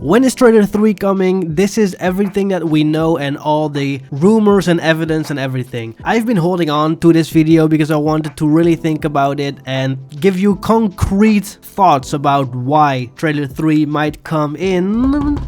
When is trailer 3 coming? This is everything that we know and all the rumors and evidence and everything. I've been holding on to this video because I wanted to really think about it and give you concrete thoughts about why trailer 3 might come in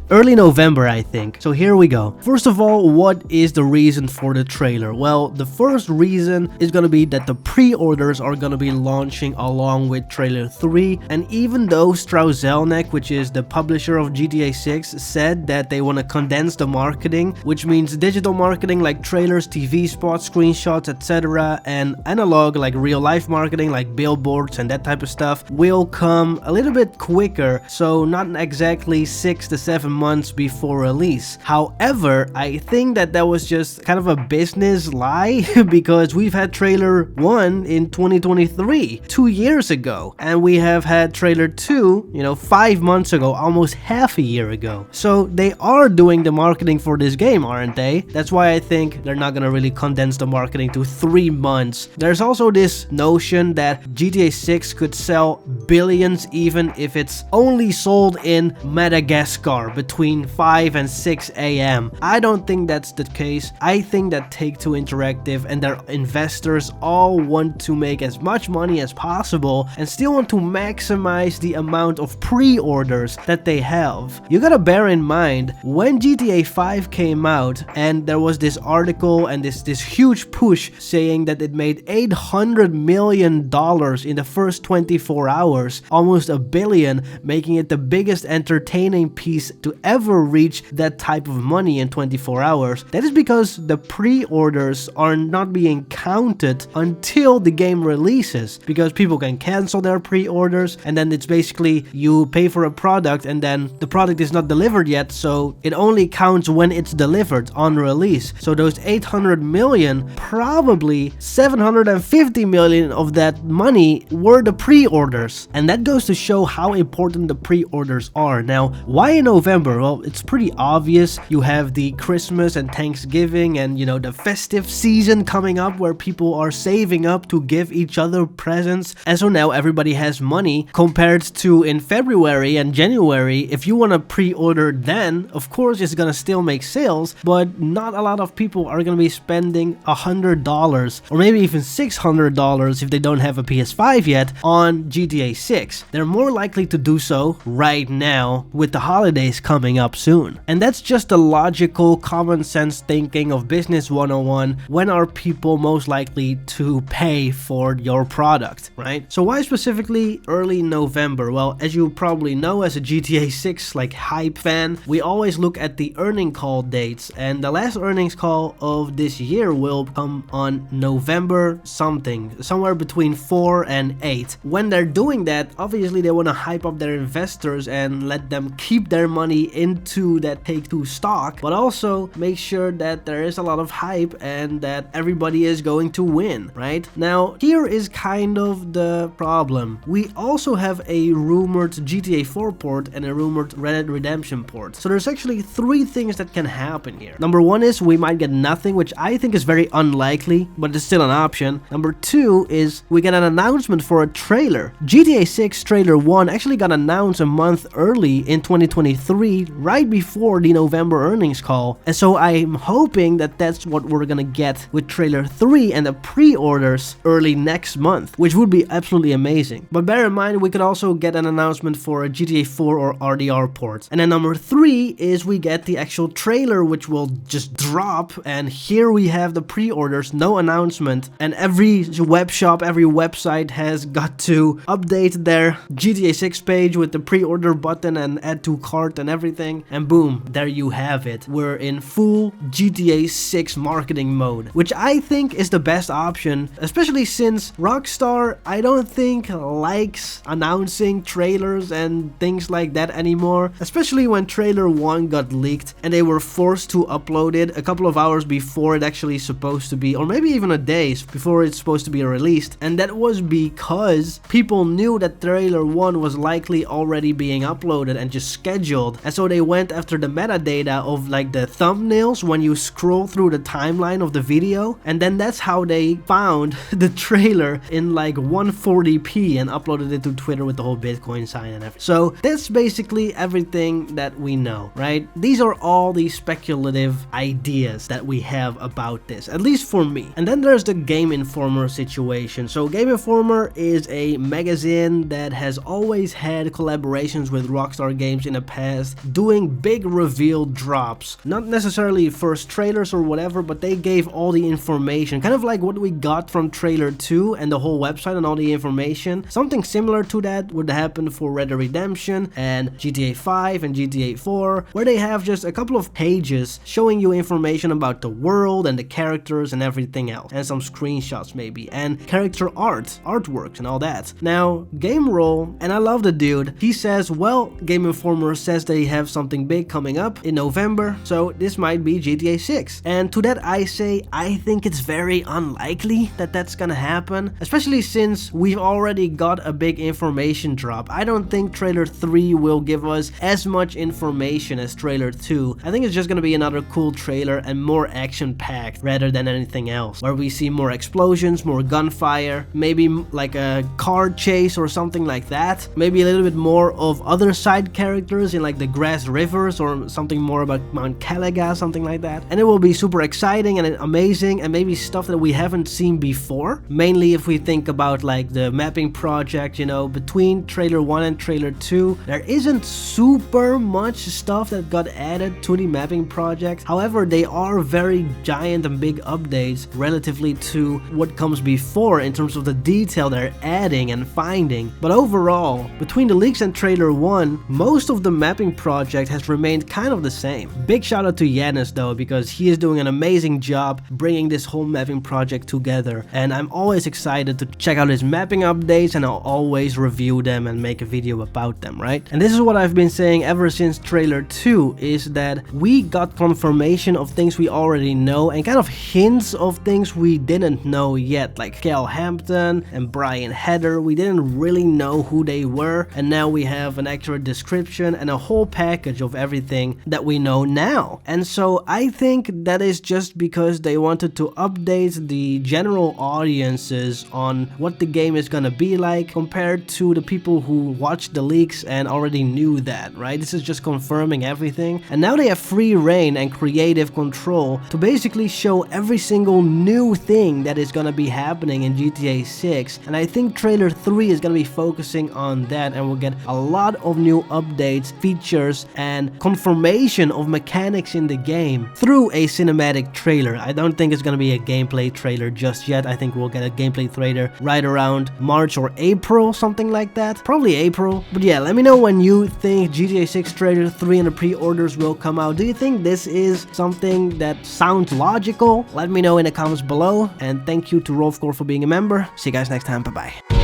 early November, I think. So here we go. First of all, what is the reason for the trailer? Well, the first reason is gonna be that the pre-orders are gonna be launching along with trailer 3. And even though Strauss Zelnick, which is the publisher of GTA 6, said that they want to condense the marketing, which means digital marketing like trailers, TV spots, screenshots, etc., and analog like real-life marketing like billboards and that type of stuff will come a little bit quicker, so not exactly 6 to 7 months before release. However, I think that was just kind of a business lie because we've had trailer 1 in 2023, 2 years ago, and we have had trailer 2, 5 months ago, almost half a year ago. So they are doing the marketing for this game, aren't they? That's why I think they're not gonna really condense the marketing to 3 months. There's also this notion that GTA 6 could sell billions even if it's only sold in Madagascar between 5 and 6 a.m. I don't think that's the case. I think that Take-Two Interactive and their investors all want to make as much money as possible and still want to maximize the amount of pre-orders that they have. You gotta bear in mind, when GTA 5 came out and there was this article and this huge push saying that it made $800 million in the first 24 hours, almost $1 billion, making it the biggest entertaining piece to ever reach that type of money in 24 hours. That is because the pre-orders are not being counted until the game releases, because people can cancel their pre-orders and then it's basically you pay for a product and then the product is not delivered yet, so it only counts when it's delivered on release. So those 800 million, probably 750 million of that money were the pre-orders, and that goes to show how important the pre-orders are. Now, why in November? Well, it's pretty obvious. You have the Christmas and Thanksgiving and the festive season coming up where people are saving up to give each other presents, and so now everybody has money compared to in February and January. If you want to pre-order then, of course it's gonna still make sales, but not a lot of people are gonna be spending $100 or maybe even $600 if they don't have a PS5 yet on GTA 6. They're more likely to do so right now with the holidays coming up soon. And that's just the logical, common sense thinking of business 101. When are people most likely to pay for your product, right? So why specifically early November? Well, as you probably know, as a GTA 6 hype fan, we always look at the earning call dates, and the last earnings call of this year will come on November something, somewhere between 4 and 8. When they're doing that, obviously they want to hype up their investors and let them keep their money into that Take-Two stock, but also make sure that there is a lot of hype and that everybody is going to win, right? Now, here is kind of the problem. We also have a rumored GTA 4 port and a rumored Red Dead Redemption port. So there's actually 3 things that can happen here. Number 1 is we might get nothing, which I think is very unlikely, but it's still an option. Number 2 is we get an announcement for a trailer. GTA 6 trailer 1 actually got announced a month early in 2023, right before the November earnings call, and so I'm hoping that that's what we're gonna get with trailer 3 and the pre-orders early next month, which would be absolutely amazing. But bear in mind, we could also get an announcement for a GTA 4 or RDR port. And then number 3 is we get the actual trailer, which will just drop, and here we have the pre-orders, no announcement, and every web shop, every website has got to update their GTA 6 page with the pre-order button and add to cart and everything, and boom, there you have it. We're in full GTA 6 marketing mode, which I think is the best option, especially since Rockstar, I don't think, likes announcing trailers and things like that anymore, especially when trailer 1 got leaked and they were forced to upload it a couple of hours before it actually supposed to be, or maybe even a day before it's supposed to be released. And that was because people knew that trailer 1 was likely already being uploaded and just scheduled, and And so they went after the metadata of like the thumbnails when you scroll through the timeline of the video, and then that's how they found the trailer in like 140p and uploaded it to Twitter with the whole Bitcoin sign and everything. So that's basically everything that we know, right? These are all the speculative ideas that we have about this, at least for me. And then there's the Game Informer situation. So Game Informer is a magazine that has always had collaborations with Rockstar Games in the past, doing big reveal drops. Not necessarily first trailers or whatever, but they gave all the information, kind of like what we got from trailer 2 and the whole website and all the information. Something similar to that would happen for Red Dead Redemption and GTA 5 and GTA 4, where they have just a couple of pages showing you information about the world and the characters and everything else, and some screenshots maybe, and character artworks and all that. Now, Game Roll, and I love the dude, he says, well, Game Informer says they have something big coming up in November, so this might be GTA 6. And to that I say, I think it's very unlikely that that's gonna happen, especially since we've already got a big information drop. I don't think trailer 3 will give us as much information as trailer 2. I think it's just gonna be another cool trailer and more action-packed rather than anything else, where we see more explosions, more gunfire, maybe like a car chase or something like that, maybe a little bit more of other side characters in like the Grass Rivers or something more about Mount Calaga, something like that. And it will be super exciting and amazing, and maybe stuff that we haven't seen before, mainly if we think about like the mapping project. You know, between trailer 1 and trailer 2 there isn't super much stuff that got added to the mapping project. However, they are very giant and big updates relatively to what comes before in terms of the detail they're adding and finding. But overall, between the leaks and trailer 1, most of the mapping project has remained kind of the same. Big shout out to Yanis though, because he is doing an amazing job bringing this whole mapping project together, and I'm always excited to check out his mapping updates, and I'll always review them and make a video about them, right? And this is what I've been saying ever since trailer 2, is that we got confirmation of things we already know and kind of hints of things we didn't know yet, like Cal Hampton and Brian Heather. We didn't really know who they were, and now we have an accurate description and a whole package of everything that we know now. And so I think that is just because they wanted to update the general audiences on what the game is gonna be like compared to the people who watched the leaks and already knew that, right? This is just confirming everything, and now they have free reign and creative control to basically show every single new thing that is gonna be happening in GTA 6. And I think trailer 3 is gonna be focusing on that, and we'll get a lot of new updates, features, and confirmation of mechanics in the game through a cinematic trailer. I don't think it's gonna be a gameplay trailer just yet. I think we'll get a gameplay trailer right around March or April, something like that. Probably April. But yeah, let me know when you think GTA 6 trailer 3 and the pre-orders will come out. Do you think this is something that sounds logical? Let me know in the comments below, and thank you to Rolfcore for being a member. See you guys next time. Bye bye.